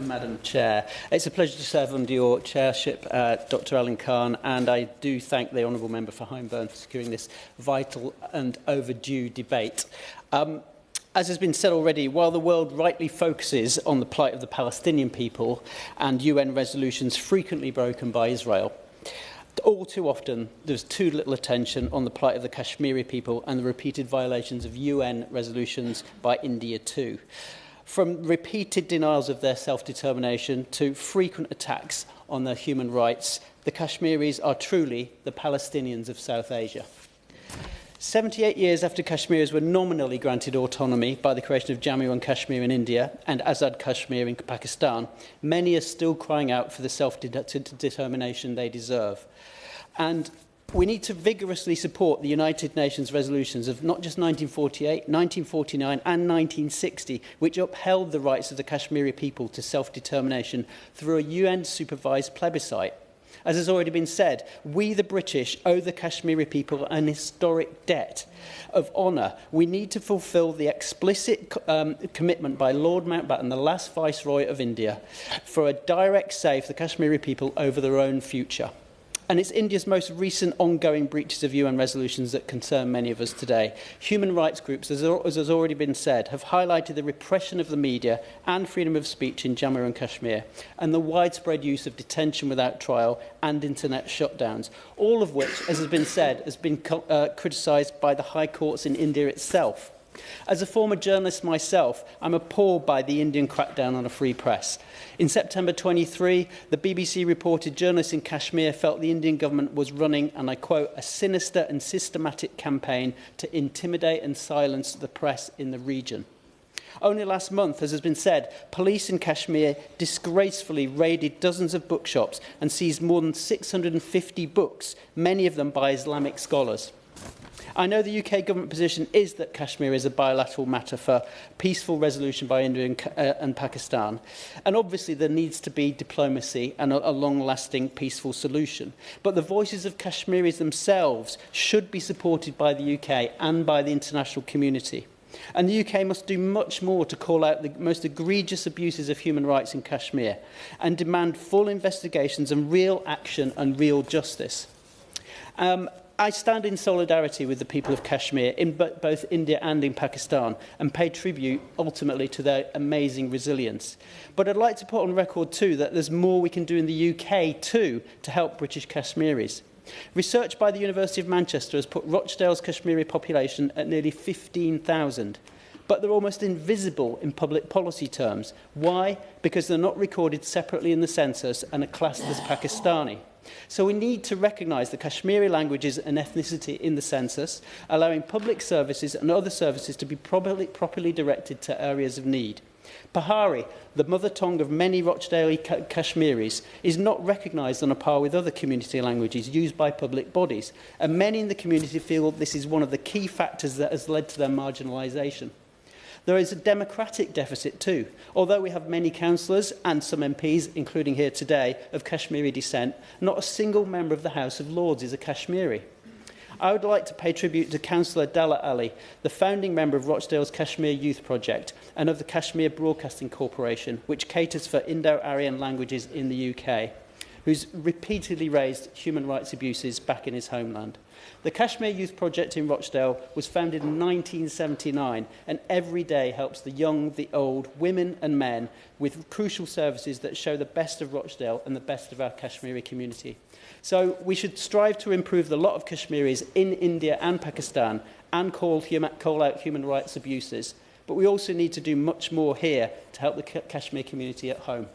Madam Chair. It's a pleasure to serve under your chairship, Dr Alan Khan, and I do thank the Honourable Member for Hyndburn for securing this vital and overdue debate. As has been said already, while the world rightly focuses on the plight of the Palestinian people and UN resolutions frequently broken by Israel, all too often there's too little attention on the plight of the Kashmiri people and the repeated violations of UN resolutions by India too. From repeated denials of their self-determination to frequent attacks on their human rights, the Kashmiris are truly the Palestinians of South Asia. 78 years after Kashmiris were nominally granted autonomy by the creation of Jammu and Kashmir in India and Azad Kashmir in Pakistan, many are still crying out for the self-determination they deserve. And we need to vigorously support the United Nations resolutions of not just 1948, 1949 and 1960, which upheld the rights of the Kashmiri people to self-determination through a UN-supervised plebiscite. As has already been said, we the British owe the Kashmiri people an historic debt of honour. We need to fulfil the explicit commitment by Lord Mountbatten, the last Viceroy of India, for a direct say for the Kashmiri people over their own future. And it's India's most recent ongoing breaches of UN resolutions that concern many of us today. Human rights groups, as has already been said, have highlighted the repression of the media and freedom of speech in Jammu and Kashmir, and the widespread use of detention without trial and internet shutdowns, all of which, as has been said, has been criticised by the high courts in India itself. As a former journalist myself, I'm appalled by the Indian crackdown on a free press. In September 23, the BBC reported journalists in Kashmir felt the Indian government was running, and I quote, a sinister and systematic campaign to intimidate and silence the press in the region. Only last month, as has been said, police in Kashmir disgracefully raided dozens of bookshops and seized more than 650 books, many of them by Islamic scholars. I know the UK government position is that Kashmir is a bilateral matter for peaceful resolution by India and Pakistan. And obviously there needs to be diplomacy and a long-lasting peaceful solution. But the voices of Kashmiris themselves should be supported by the UK and by the international community. And the UK must do much more to call out the most egregious abuses of human rights in Kashmir and demand full investigations and real action and real justice. I stand in solidarity with the people of Kashmir in both India and in Pakistan and pay tribute ultimately to their amazing resilience. But I'd like to put on record too that there's more we can do in the UK too to help British Kashmiris. Research by the University of Manchester has put Rochdale's Kashmiri population at nearly 15,000. But they're almost invisible in public policy terms. Why? Because they're not recorded separately in the census and are classed as Pakistani. So we need to recognise the Kashmiri languages and ethnicity in the census, allowing public services and other services to be properly directed to areas of need. Pahari, the mother tongue of many Rochdale Kashmiris, is not recognised on a par with other community languages used by public bodies, and many in the community feel this is one of the key factors that has led to their marginalisation. There is a democratic deficit too. Although we have many councillors and some MPs, including here today, of Kashmiri descent, not a single member of the House of Lords is a Kashmiri. I would like to pay tribute to Councillor Dalla Ali, the founding member of Rochdale's Kashmir Youth Project and of the Kashmir Broadcasting Corporation, which caters for Indo-Aryan languages in the UK, who's repeatedly raised human rights abuses back in his homeland. The Kashmir Youth Project in Rochdale was founded in 1979 and every day helps the young, the old, women and men with crucial services that show the best of Rochdale and the best of our Kashmiri community. So we should strive to improve the lot of Kashmiris in India and Pakistan and call out human rights abuses. But we also need to do much more here to help the Kashmir community at home.